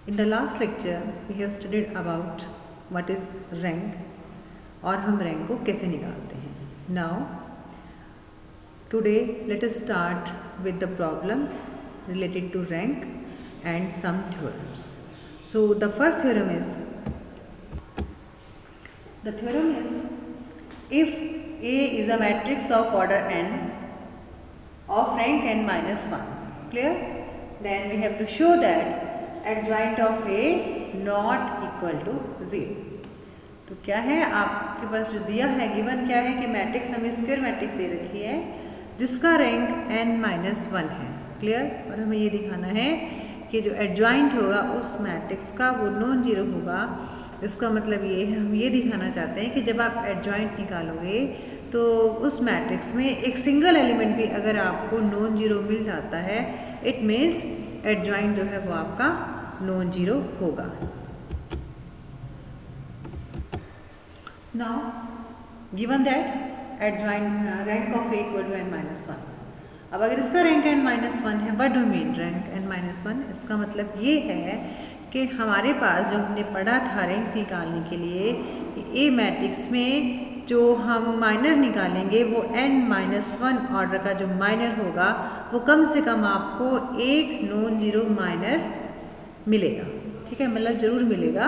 In the last lecture, we have studied about what is rank और हम rank को कैसे निकालते हैं. Now, today let us start with the problems related to rank and some theorems. So the first theorem is, if A is a matrix of order n of rank n minus 1, clear? Then we have to show that adjoint of A not equal to 0. तो क्या है आपके पास जो दिया है, given क्या है कि मैट्रिक्स हमें स्क्वायर मैट्रिक्स दे रखी है जिसका रैंक n-1 है, क्लियर. और हमें ये दिखाना है कि जो एडजॉइंट होगा उस मैट्रिक्स का वो नॉन जीरो होगा. इसका मतलब ये है, हम ये दिखाना चाहते हैं कि जब आप एडजॉइंट निकालोगे तो उस मैट्रिक्स में एक सिंगल एलिमेंट भी अगर आपको नॉन जीरो मिल जाता है, इट मीन्स एडजॉइंट जो है वो आपका नॉन जीरो होगा. Now, given that adjoint rank of A equal to n-1. अब अगर इसका रैंक n-1 है, what do you mean rank n-1? इसका मतलब ये है कि हमारे पास जो हमने पढ़ा था रैंक निकालने के लिए कि A मैट्रिक्स में जो हम माइनर निकालेंगे वो n-1 ऑर्डर का जो माइनर होगा वो कम से कम आपको एक नॉन जीरो माइनर मिलेगा. ठीक है, मतलब ज़रूर मिलेगा.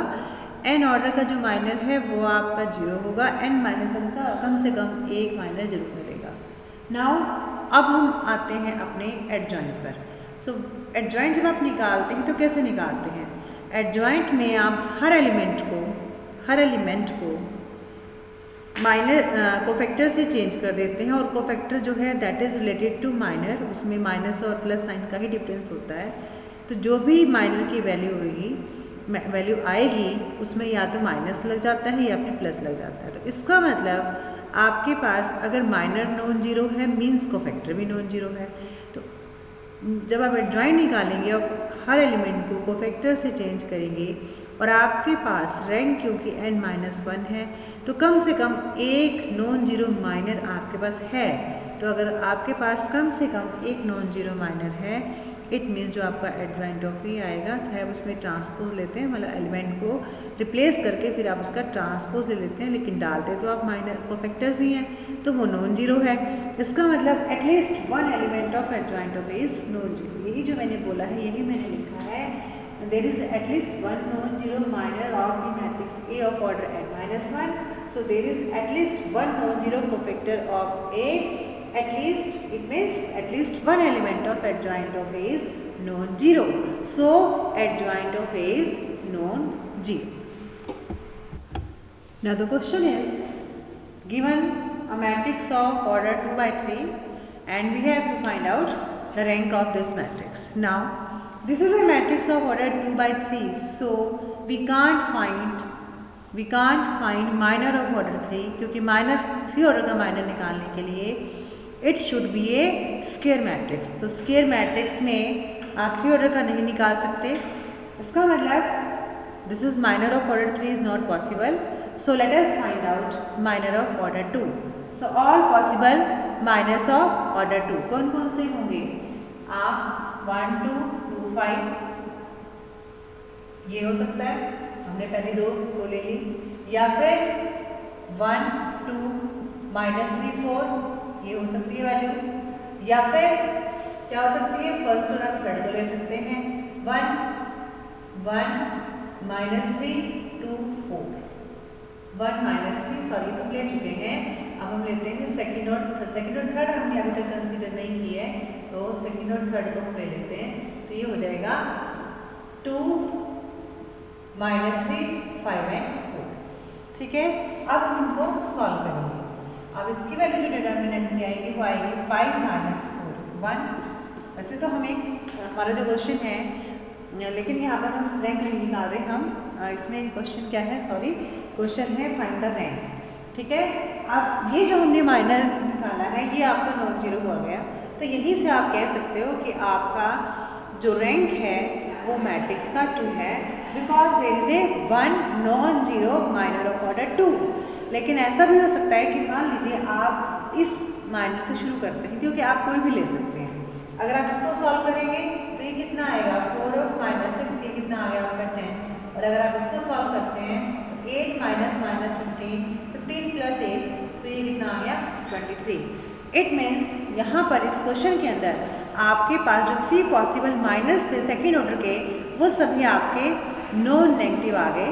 n ऑर्डर का जो माइनर है वो आपका जीरो होगा, n-1 का कम से कम एक माइनर जरूर मिलेगा. नाउ अब हम आते हैं अपने एडजॉइंट पर. सो एडजॉइंट जब आप निकालते हैं तो कैसे निकालते हैं? एडजॉइंट में आप हर एलिमेंट को माइनर कोफैक्टर से चेंज कर देते हैं, और कोफैक्टर जो है that is related to minor. उसमें माइनस और प्लस साइन का ही डिफरेंस होता है. तो जो भी माइनर की वैल्यू आएगी उसमें या तो माइनस लग जाता है या फिर प्लस लग जाता है. तो इसका मतलब आपके पास अगर माइनर नॉन जीरो है मीन्स कोफैक्टर भी नॉन जीरो है. तो जब आप एडजॉइंट निकालेंगे और हर एलिमेंट को कोफैक्टर से चेंज करेंगे और आपके पास रैंक क्योंकि n-1 है तो कम से कम एक नॉन जीरो माइनर आपके पास है. तो अगर आपके पास कम से कम एक नॉन जीरो माइनर है, इट मीन्स जो आपका एडजॉइंट ऑफ ए आएगा, चाहे आप उसमें ट्रांसपोज लेते हैं, मतलब एलिमेंट को रिप्लेस करके फिर आप उसका ट्रांसपोज ले लेते हैं, लेकिन डालते तो आप माइनर कोफैक्टर्स ही हैं तो वो नॉन जीरो है. इसका मतलब at least one element of adjoint of A is non zero. यही जो मैंने बोला है यही मैंने लिखा है. There is at least one non zero minor of the matrix A of order n-1. So there is at least one non zero cofactor of A. At least, it means at least one element of adjoint of A is non-zero. So, adjoint of A is non-zero. Now the question is, given a matrix of order 2 by 3 and we have to find out the rank of this matrix. Now, this is a matrix of order 2 by 3. So, we can't find minor of order 3 क्योंकि minor 3 order का minor निकालने के लिए it should be A square matrix. तो square matrix में आप 3 order का नहीं निकाल सकते. इसका मतलब this is minor of order 3 is not possible. So let us find out minor of order 2. So all possible minors of order 2 कौन कौन से होंगे? आप 1 2 2 5 ये हो सकता है, हमने पहले दो को ले ली, या फिर 1 2 -3 4 ये हो सकती है वैल्यू, या फिर क्या हो सकती है फर्स्ट और आप थर्ड को ले सकते हैं. 1 1 -3 2 4 1 -3 सॉरी तो ले चुके हैं. अब हम लेते हैं सेकंड और थर्ड हमने अभी तक कंसीडर नहीं किया है, तो सेकंड और थर्ड को हम ले लेते हैं. तो ये हो जाएगा 2 -3 5 and 4. ठीक है, अब हम इनको सॉल्व करेंगे. अब इसकी वैल्यू जो डिटर्मिनेंट में आएगी वो आएगी 5 -4 1. वैसे तो हमें हमारा जो क्वेश्चन है, लेकिन यहाँ पर हम रैंक नहीं निकाल रहे. हम इसमें क्वेश्चन क्या है, सॉरी क्वेश्चन है फाइंड द रैंक. ठीक है, अब ये जो हमने माइनर निकाला है ये आपका नॉन जीरो हो गया. तो यहीं से आप कह सकते हो कि आपका जो रैंक है वो मैट्रिक्स का 2 है, because there is a one non zero minor of order 2. लेकिन ऐसा भी हो सकता है कि मान लीजिए आप इस माइनर से शुरू करते हैं, क्योंकि आप कोई भी ले सकते हैं. अगर आप इसको सॉल्व करेंगे तो ये कितना आएगा 4 और -6, ये कितना आ गया आपका माइनस माइनस 15, 15 प्लस 8, तो ये कितना आ गया 23। इट मीन्स यहाँ पर इस क्वेश्चन के अंदर आपके पास जो 3 पॉसिबल माइनस थे सेकेंड ऑर्डर के, वो सभी आपके नॉन नेगेटिव आ गए।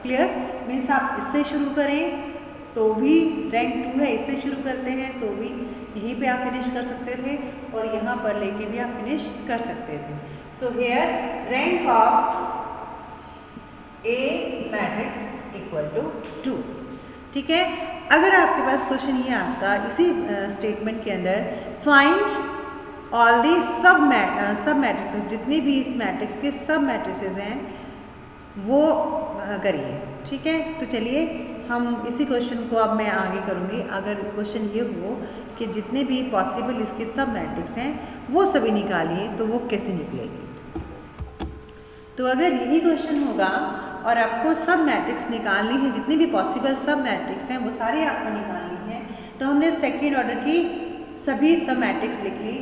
क्लियर? मीन्स आप इससे शुरू करें तो भी रैंक 2 है, इससे शुरू करते हैं तो भी यहीं पे आप फिनिश कर सकते थे और यहाँ पर लेके भी आप फिनिश कर सकते थे। So here rank of a matrix equal to 2। ठीक है, अगर आपके पास क्वेश्चन ये आता इसी स्टेटमेंट के अंदर फाइंड ऑल दी सब मैट्रिसेस, जितने भी इस मैट्रिक्स के सब मैट्रिसेस हैं वो करिए। ठीक है, तो चलिए हम इसी क्वेश्चन को अब मैं आगे करूँगी। अगर क्वेश्चन ये हो कि जितने भी पॉसिबल इसके सब मैट्रिक्स हैं वो सभी निकालिए, तो वो कैसे निकलेगी। तो अगर यही क्वेश्चन होगा और आपको सब मैट्रिक्स निकालनी है, जितनी भी पॉसिबल सब मैट्रिक्स हैं वो सारी आपको निकालनी है, तो हमने सेकेंड ऑर्डर की सभी सब मैट्रिक्स लिख ली।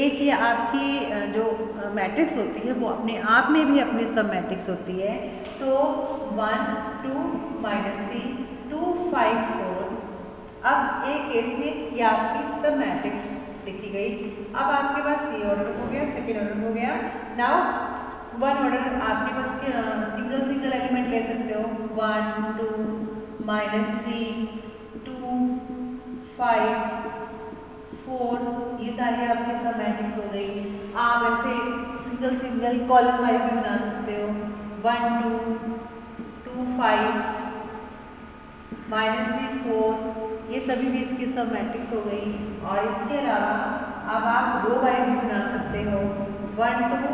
एक ये आपकी जो मैट्रिक्स होती है वो अपने आप में भी अपनी सब मैट्रिक्स होती है। तो 1 2 -3 2 5 4। अब एक केस में ये आपकी सब मैट्रिक्स लिखी गई। अब आपके पास ये ऑर्डर हो गया, सेकेंड ऑर्डर हो गया। नाउ वन ऑर्डर आपके पास सिंगल सिंगल एलिमेंट ले सकते हो। 1 2 -3 2 5 4, ये सारी आपकी सब मैट्रिक्स हो गई। आप ऐसे सिंगल सिंगल कॉलम वाइज भी बना सकते हो। 1 2 2 5 -3 4, ये सभी भी इसकी सब मैट्रिक्स हो गई। और इसके अलावा अब आप रो वाइज भी बना सकते हो। 1 2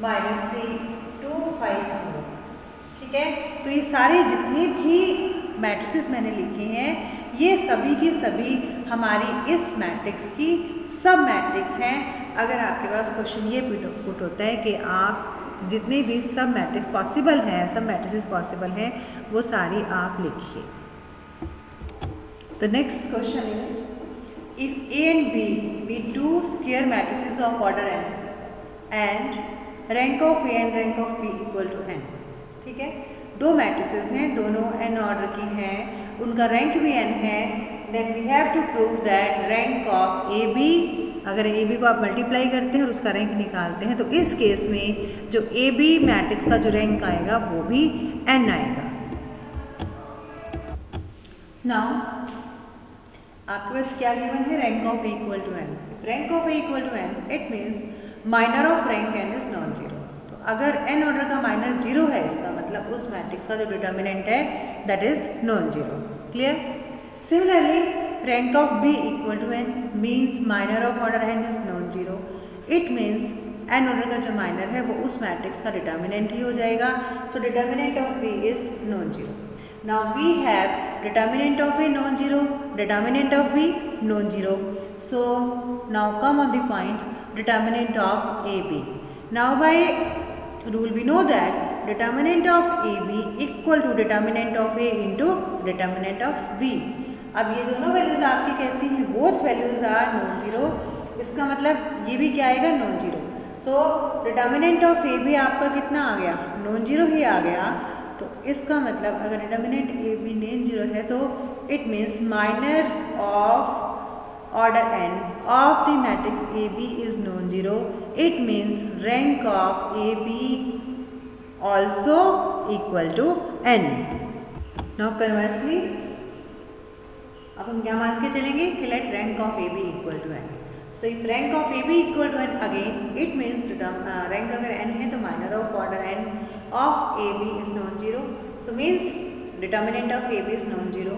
-3 2 5 4। ठीक है, तो ये सारे जितने भी मैट्रिसेस मैंने लिखे हैं ये सभी की सभी हमारी इस मैट्रिक्स की सब मैट्रिक्स हैं। अगर आपके पास क्वेश्चन ये पुट होता है कि आप जितने भी सब मैट्रिक्स पॉसिबल हैं, सब मैट्रिसेस पॉसिबल हैं, वो सारी आप लिखिए। The next question is if A and B be 2 square matrices of order n and rank of A and rank of B equal to n। ठीक है, 2 मैट्रिसेस हैं, दोनों n ऑर्डर की हैं, उनका रैंक भी n है। Then we have to prove that rank of A B, अगर ए बी को आप मल्टीप्लाई करते हैं और उसका रैंक निकालते हैं तो इस केस में जो ए बी मैट्रिक्स का जो रैंक आएगा वो भी n आएगा। नाउ आपके पास क्या गिवन है, rank of A equal to n। Rank of A equal to n, it means minor of rank n is non zero. तो अगर n ऑर्डर का माइनर जीरो है, इसका मतलब उस मैट्रिक्स का जो डिटर्मिनेंट है that is non zero. Clear? Similarly, rank of B equal to n means minor of order n is non-zero. It means n order का जो minor है वो उस मैट्रिक्स का डिटर्मिनेंट ही हो जाएगा। So determinant of B is non-zero. Now we have determinant of A non-zero, determinant of B non-zero. So now come on the point determinant of AB. Now by rule we know that determinant of AB equal to determinant of A into determinant of B. अब ये दोनों values आपकी कैसी हैं, both values are non zero. इसका मतलब ये भी क्या आएगा, non zero. So determinant of A B आपका कितना आ गया, नॉन जीरो ही आ गया। तो इसका मतलब अगर determinant A B non zero है तो it means minor of order n of the matrix A B is non zero. It means rank of A B also equal to n। Now conversely अब हम क्या मान के चलेंगे कि let rank of A B equal to n। So if rank of A B equal to n again it means rank अगर n है तो minor of order n of A B is non zero. So means determinant of A B is non zero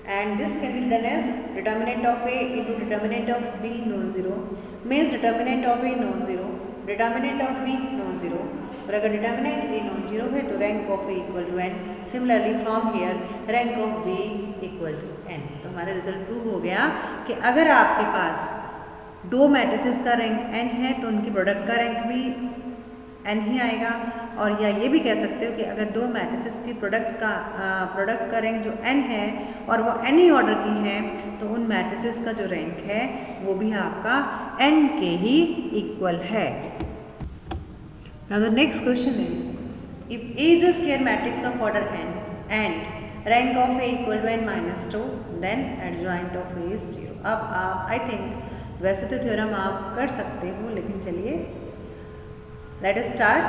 and this can be done as determinant of A into determinant of B non zero. Means determinant of A non zero, determinant of B non zero. और अगर determinant A non zero है तो rank of A equal to n। Similarly from here rank of B equal to n। तो हमारा result prove हो गया कि अगर आपके पास 2 मैट्रिसेस का रैंक n है तो उनकी प्रोडक्ट का रैंक भी n ही आएगा। और या ये भी कह सकते हो कि अगर 2 मैट्रिसेस की प्रोडक्ट का रैंक जो n है और वो n ही ऑर्डर की है तो उन मैट्रिसेस का जो रैंक है वो भी आपका n के ही इक्वल है। Now the next question is, if A is a square matrix of order n and rank of A equal to n minus 2 then adjoint of A is 0। अब आप आई थिंक वैसे तो theorem आप कर सकते हो, लेकिन चलिए let us start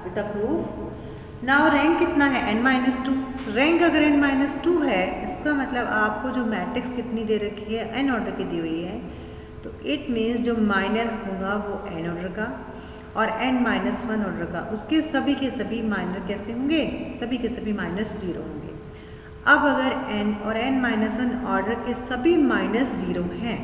with the proof. Now rank कितना है n माइनस 2। रैंक अगर n माइनस 2 है, इसका मतलब आपको जो मैट्रिक्स कितनी दे रखी है, n ऑर्डर की दी हुई है, तो इट मीन्स जो माइनर होगा वो n ऑर्डर का और n माइनस 1 ऑर्डर का, उसके सभी के सभी माइनर कैसे होंगे, सभी के सभी माइनस 0 होंगे। अब अगर n और n माइनस 1 ऑर्डर के सभी माइनस 0 हैं,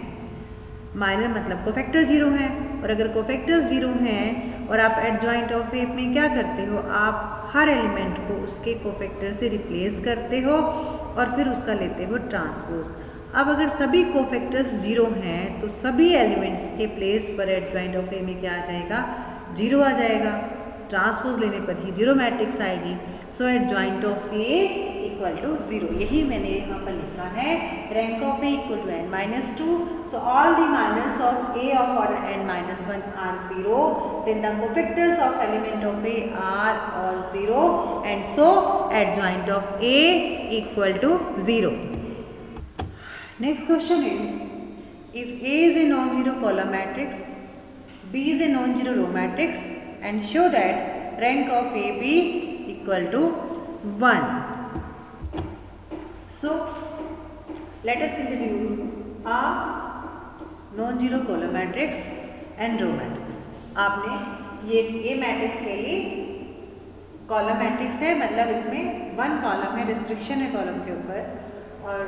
माइनर मतलब कोफैक्टर 0 है, और अगर कोफैक्टर्स 0 हैं और आप एडजॉइंट ऑफ ए में क्या करते हो, आप हर एलिमेंट को उसके कोफैक्टर से रिप्लेस करते हो और फिर उसका लेते हो ट्रांसपोज। अब अगर सभी कोफैक्टर्स 0 हैं तो सभी एलिमेंट्स के प्लेस पर एडजॉइंट ऑफ ए में क्या आ जाएगा, 0 आ जाएगा। ट्रांसपोज लेने पर ही 0 मैट्रिक्स आएगी। So adjoint of A equal to 0, यही मैंने यहाँ पर लिखा है। Rank of A equal to n minus 2। So all the minors of A of order n minus 1 are 0, then the cofactors of element of a are all 0, and so adjoint of a equal to 0. Next question is, if A is a non-zero column matrix, B is a non-zero row matrix, and show that rank of A be equal to 1. So let us introduce a non-zero column matrix and row matrix. आपने ये matrix ले ली, column matrix है, मतलब इसमें 1 column है, restriction है column के ऊपर, और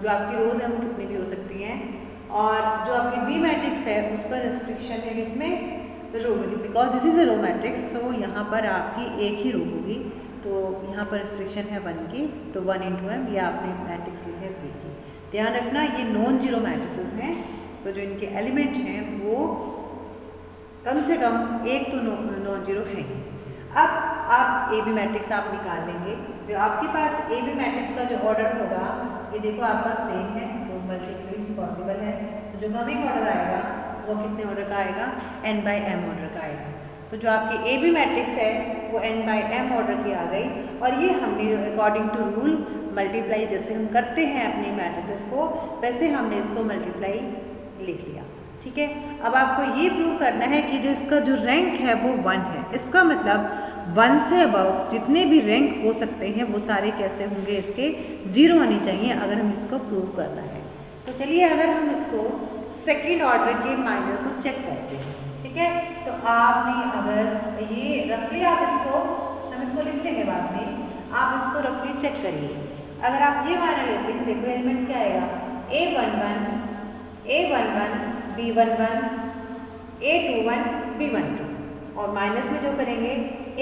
जो आपकी रोज है वो कितनी भी हो सकती हैं, और जो आपकी बी मैट्रिक्स है उस पर रिस्ट्रिक्शन है इसमें row, because this is a row matrix. So यहाँ पर आपकी एक ही रो होगी, तो यहाँ पर रिस्ट्रिक्शन है 1 की, तो 1 इंटू m, ये आपने मैट्रिक्स ली है 3 की। ध्यान रखना ये नॉन जीरो मैट्रिसेस हैं, तो जो इनके एलिमेंट हैं वो कम से कम एक तो नॉन जीरो है। अब आप ए बी मैट्रिक्स आप निकाल लेंगे, जो आपके पास ए बी मैट्रिक्स का जो ऑर्डर होगा, ये देखो आपका सेम है, तो मल्टीप्लिकेशन पॉसिबल है, तो जो कमिंग ऑर्डर आएगा वो कितने ऑर्डर का आएगा, n बाई m ऑर्डर का आएगा। तो जो आपकी ए बी मैट्रिक्स है वो n बाई m ऑर्डर की आ गई, और ये हमने अकॉर्डिंग टू रूल मल्टीप्लाई जैसे हम करते हैं अपनी मैट्रिसेस को, वैसे हमने इसको मल्टीप्लाई लिख लिया। ठीक है, अब आपको ये प्रूव करना है कि जो इसका जो रैंक है वो 1 है। इसका मतलब 1 से अबव जितने भी रैंक हो सकते हैं वो सारे कैसे होंगे, इसके 0 होने चाहिए अगर हम इसको प्रूव करना है। तो चलिए अगर हम इसको सेकेंड ऑर्डर के माइनर को चेक करते हैं। ठीक है, तो आपने अगर ये रफली आप इसको, हम इसको लिख लेंगे बाद में, आप इसको रफली चेक करिए। अगर आप ये माइनर लेते हैं, देखो एलिमेंट क्या आएगा, A11 B11 A21 B12, और माइनस में जो करेंगे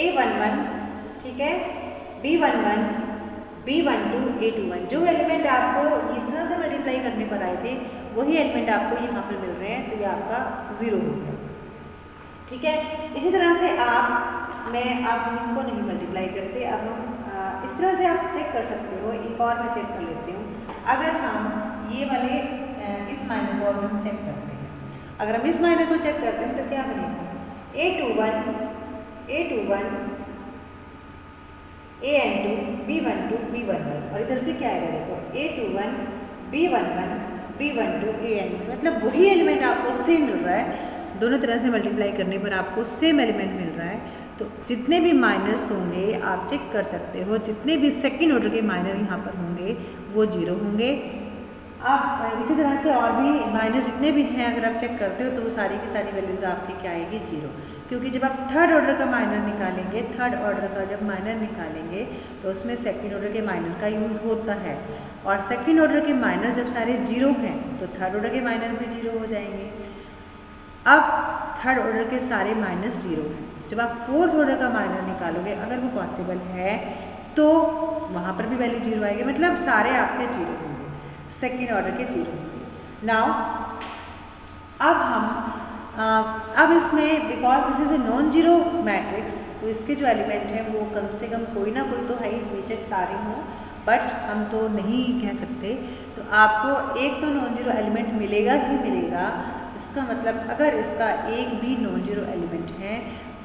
A11, ठीक है, B11 B12 A21, जो एलिमेंट आपको इस तरह से मल्टीप्लाई करने पर आए थे वही एलिमेंट आपको यहाँ पर मिल रहे हैं, तो ये आपका 0 हो गया। ठीक है, इसी तरह से आप इनको नहीं मल्टीप्लाई करते, अब हम इस तरह से आप चेक कर सकते हो। एक और मैं चेक कर लेती हूँ, अगर हम ये वाले इस माइनर को अगर हम चेक करते हैं, अगर हम इस माइनर को चेक करते हैं तो क्या बनेगा, A21 AN2 B12 B11, और इधर से क्या आएगा, देखो A21 B11 B12 AN2, मतलब वही एलिमेंट आपको सेम मिल रहा है, दोनों तरह से मल्टीप्लाई करने पर आपको सेम एलिमेंट मिल रहा है। तो जितने भी माइनर्स होंगे आप चेक कर सकते हो, जितने भी सेकंड ऑर्डर के माइनर यहाँ पर होंगे वो 0 होंगे। आप इसी तरह से और भी माइनस जितने भी हैं अगर आप चेक करते हो तो वो सारी की सारी वैल्यूज़ आपकी क्या आएगी, 0, क्योंकि जब आप थर्ड ऑर्डर का माइनर निकालेंगे, थर्ड ऑर्डर का जब माइनर निकालेंगे तो उसमें सेकंड ऑर्डर के माइनर का यूज़ होता है, और सेकंड ऑर्डर के माइनर जब सारे 0 हैं तो थर्ड ऑर्डर के माइनर भी 0 हो जाएंगे। अब थर्ड ऑर्डर के सारे माइनस 0 हैं, जब आप फोर्थ ऑर्डर का माइनर निकालोगे अगर वो पॉसिबल है तो वहाँ पर भी वैल्यू 0 आएगी, मतलब सारे आपके 0 होंगे, सेकेंड ऑर्डर के 0 होंगे। नाउ अब इसमें because this is a non zero matrix, तो इसके जो एलिमेंट हैं वो कम से कम कोई ना कोई तो है ही, बेशक सारे हों, बट हम तो नहीं कह सकते। तो आपको एक तो नॉन जीरो एलिमेंट मिलेगा ही मिलेगा। इसका मतलब अगर इसका एक भी नॉन जीरो एलिमेंट है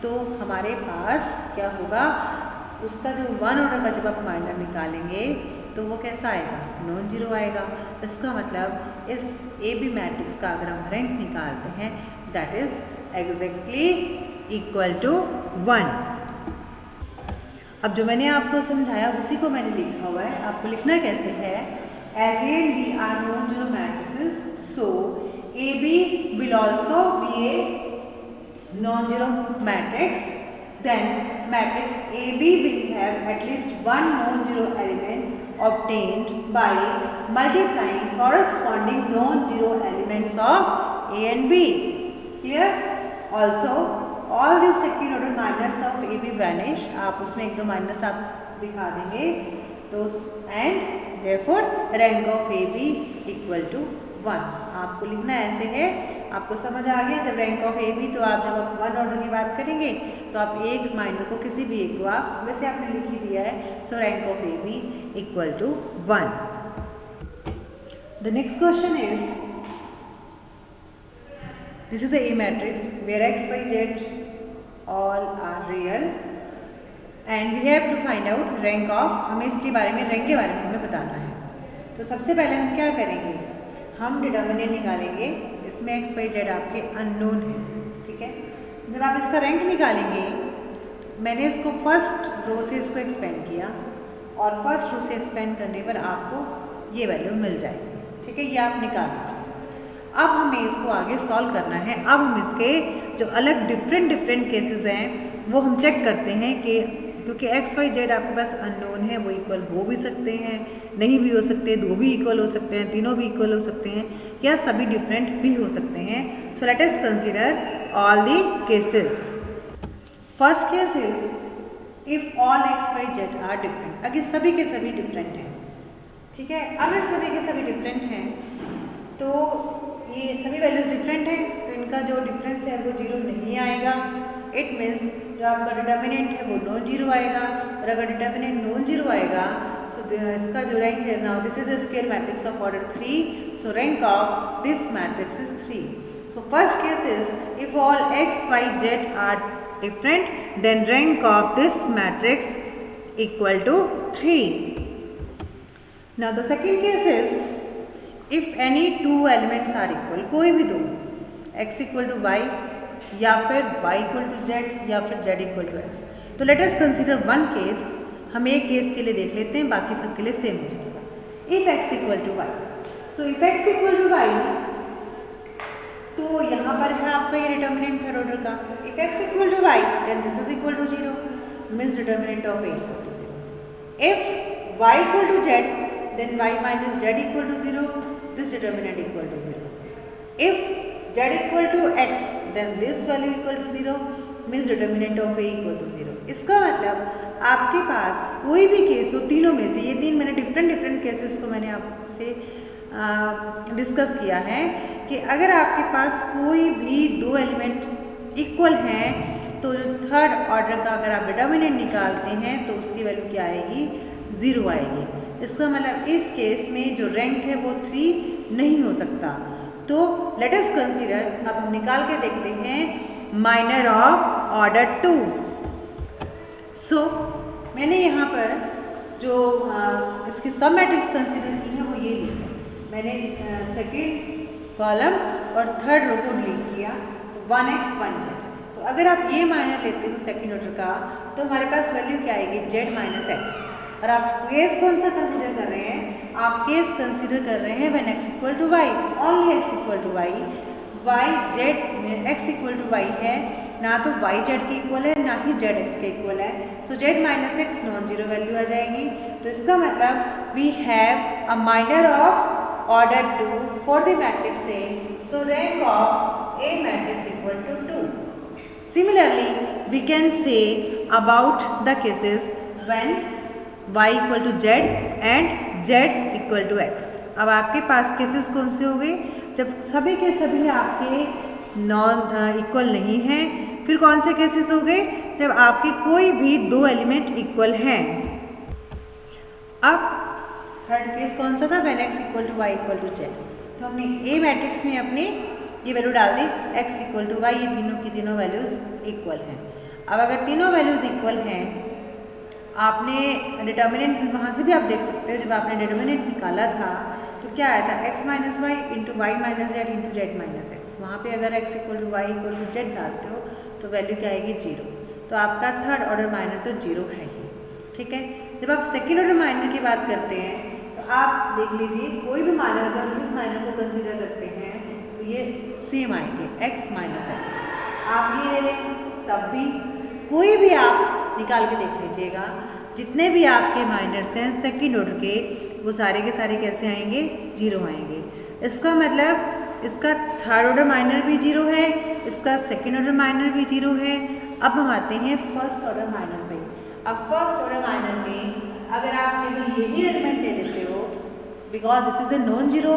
तो हमारे पास क्या होगा, उसका जो वन ऑर्डर का जब आप माइनर निकालेंगे तो वो कैसा आएगा, नॉन जीरो आएगा। इसका मतलब इस ए बी मैट्रिक्स का अगर हम रैंक निकालते हैं that is exactly equal to 1। अब जो मैंने आपको समझाया उसी को मैंने लिखा हुआ है, आपको लिखना कैसे है, as A and B are non zero matrices so A B will also be a non-zero matrix, then matrix AB will have at least one non-zero element obtained by multiplying corresponding non-zero elements of A and B. Clear? Also, all these second order minors of AB vanish. आप उसमें एक दो minus आप दिखा देंगे तो and therefore rank of AB equal to 1। आपको लिखना ऐसे है, आपको समझ आ गया। जब रैंक ऑफ ए बी तो आप जब आप वन ऑर्डर की बात करेंगे तो आप एक माइनर को किसी भी एक को आप वैसे आपने लिख ही दिया है, so rank of A B equal to 1। The next question is this is a matrix where X Y Z all are real and we have to find out rank of, हमें इसके बारे में रैंक के बारे में हमें बताना है। तो सबसे पहले हम क्या करेंगे, हम डिटर्मिनेंट निकालेंगे। इसमें एक्स वाई जेड आपके अननोन है, ठीक है। जब आप इसका रैंक निकालेंगे, मैंने इसको फर्स्ट रो से इसको एक्सपेंड किया और फर्स्ट रो से एक्सपेंड करने पर आपको ये वैल्यू मिल जाएगी, ठीक है। ये आप निकाल लीजिए। अब हमें इसको आगे सॉल्व करना है। अब हम इसके जो अलग डिफरेंट केसेस हैं वो हम चेक करते हैं कि क्योंकि एक्स वाई जेड आपके पास अननोन है, वो इक्वल हो भी सकते हैं, नहीं भी हो सकते, दो भी इक्वल हो सकते हैं, तीनों भी इक्वल हो सकते हैं, या सभी डिफरेंट भी हो सकते हैं। So let us consider all the cases. First case is if all X Y Z are different, अगर सभी के सभी डिफरेंट हैं, ठीक है। अगर सभी के सभी डिफरेंट हैं तो ये सभी वैल्यूज डिफरेंट हैं तो इनका जो डिफरेंस है वो जीरो नहीं आएगा। इट मीन्स जो आपका डिटर्मिनेंट है वो नॉन जीरो आएगा, और अगर डिटर्मिनेंट नॉन जीरो आएगा सो इसका जो रैंक है, now this is a scalar matrix of order 3, so rank of this matrix is 3। So first case is if all X Y Z are different then rank of this matrix equal to 3। Now the second case is if any two elements are equal, कोई भी दो, x equal to Y या फिर y equal to Z या फिर z equal to x. तो late us consider one case, हम एक केस के लिए देख लेते हैं, बाकी सबके लिए सेम हो जाएगा। If x equal to y, so if x equal to y, तो यहाँ पर है आपका ये डिटर्मिनेंट थर्ड ऑर्डर का। If x equal to y then this is equal to 0, means determinant of a equal to 0। If y equal to z then y minus z equal to 0, this determinant equal to 0। If z equal to x then this value equal to 0, means determinant of a equal to 0। इसका मतलब आपके पास कोई भी case हो, तीनों में से, ये तीन मैंने डिफरेंट केसेस को मैंने आपसे डिस्कस किया है कि अगर आपके पास कोई भी दो एलिमेंट्स इक्वल हैं तो थर्ड ऑर्डर का अगर आप डिटर्मिनेंट निकालते हैं तो उसकी वैल्यू क्या आएगी, 0 आएगी। इसका मतलब इस केस में जो रैंक है वो 3 नहीं हो सकता। तो लेट अस कंसीडर, अब हम निकाल के देखते हैं माइनर ऑफ ऑर्डर 2। सो मैंने यहाँ पर जो इसके सब मैट्रिक्स कंसीडर की है वो ये ली है। मैंने सेकेंड कॉलम और थर्ड रो को डिलीट किया, 1x 1z। तो अगर आप ये माइनर लेते हो सेकेंड ऑर्डर का तो हमारे पास वैल्यू क्या आएगी, z माइनस एक्स। और आप केस कौन सा कंसीडर कर रहे हैं, आप केस कंसीडर कर रहे हैं when x equal to Y, only x equal to Y. Y Z x equal to Y है, ना तो y जेड के इक्वल है ना ही z x के इक्वल है, so z minus X non zero value आ जाएगी। तो इसका मतलब we have a minor of order 2 for the matrix A, so rank of A matrix equal to 2। Similarly, we can say about the cases when y equal to z and z equal to x। अब आपके पास cases कौन से हो गए, जब सभी के सभी आपके नॉन इक्वल नहीं हैं। फिर कौन से केसेस हो गए, जब आपके कोई भी दो एलिमेंट इक्वल हैं। अब थर्ड केस कौन सा था, when x equal to Y equal to Z. तो हमने ए मैट्रिक्स में अपनी ये वैल्यू डाल दी, x इक्वल टू वाई, ये तीनों की तीनों वैल्यूज़ इक्वल हैं। अब अगर तीनों वैल्यूज़ इक्वल हैं, आपने डिटर्मिनेंट वहाँ से भी आप देख सकते हो, जब आपने डिटर्मिनेंट निकाला था तो क्या आया था x minus Y into Y minus Z into Z minus X. वहाँ पर अगर x equal to Y equal to Z डालते हो तो वैल्यू क्या आएगी 0। तो आपका थर्ड ऑर्डर माइनर तो 0 है ही, ठीक है। जब आप सेकेंड ऑर्डर माइनर की बात करते हैं तो आप देख लीजिए कोई भी माइनर अगर हम इस माइनर को कंसिडर करते हैं तो ये सेम आएंगे x माइनस एक्स। आप ये ले लें तब भी कोई भी आप निकाल के देख लीजिएगा, जितने भी आपके माइनर्स हैं सेकेंड ऑर्डर के वो सारे के सारे कैसे आएंगे 0 आएंगे। इसका मतलब इसका थर्ड ऑर्डर माइनर भी 0 है, इसका सेकेंड ऑर्डर माइनर भी 0 है। अब हम आते हैं फर्स्ट ऑर्डर माइनर पे। अब फर्स्ट ऑर्डर माइनर में अगर आप केवल यही एलिमेंट ले लेते हो, because this is A non zero,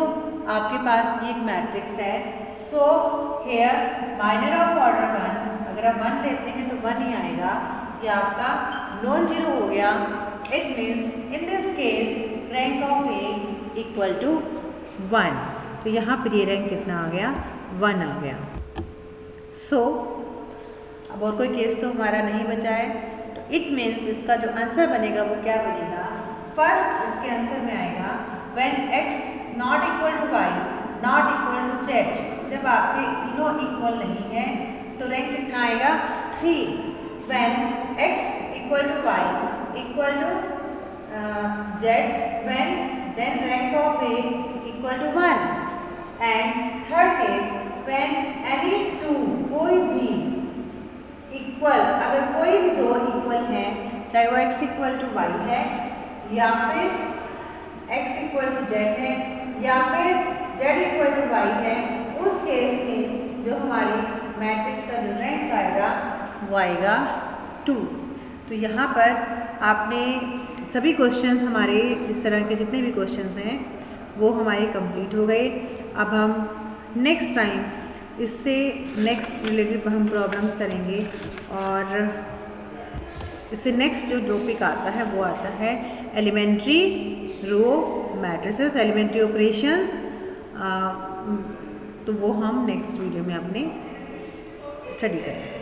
आपके पास ये एक मैट्रिक्स है, so here minor of order 1, अगर आप 1 लेते हैं तो 1 ही आएगा, ये आपका नॉन जीरो हो गया। It means in this case rank of A equal to 1। तो यहाँ पर ये रैंक कितना आ गया 1 आ गया। सो अब और कोई केस तो हमारा नहीं बचा है, तो इट मीन्स इसका जो आंसर बनेगा वो क्या बनेगा, फर्स्ट इसके आंसर में आएगा when x not equal to Y not equal to Z. जब आपके तीनों इक्वल नहीं है तो रैंक कितना आएगा 3। When x equal to Y equal to Z when then rank of a equal to 1। And third case when any two, कोई भी इक्वल, अगर कोई भी दो इक्वल हैं, चाहे वो x इक्वल टू वाई है या फिर x इक्वल टू जेड है या फिर z इक्वल टू वाई है, उस केस में जो हमारी मैट्रिक्स का जो रैंक आएगा वो आएगा 2। तो यहाँ पर आपने सभी क्वेश्चंस हमारे इस तरह के जितने भी क्वेश्चंस हैं वो हमारे कंप्लीट हो गए। अब हम नेक्स्ट टाइम इससे नेक्स्ट रिलेटेड हम प्रॉब्लम्स करेंगे, और इससे नेक्स्ट जो टॉपिक आता है वो आता है elementary row matrices, elementary operations. तो वो हम नेक्स्ट वीडियो में अपने स्टडी करेंगे।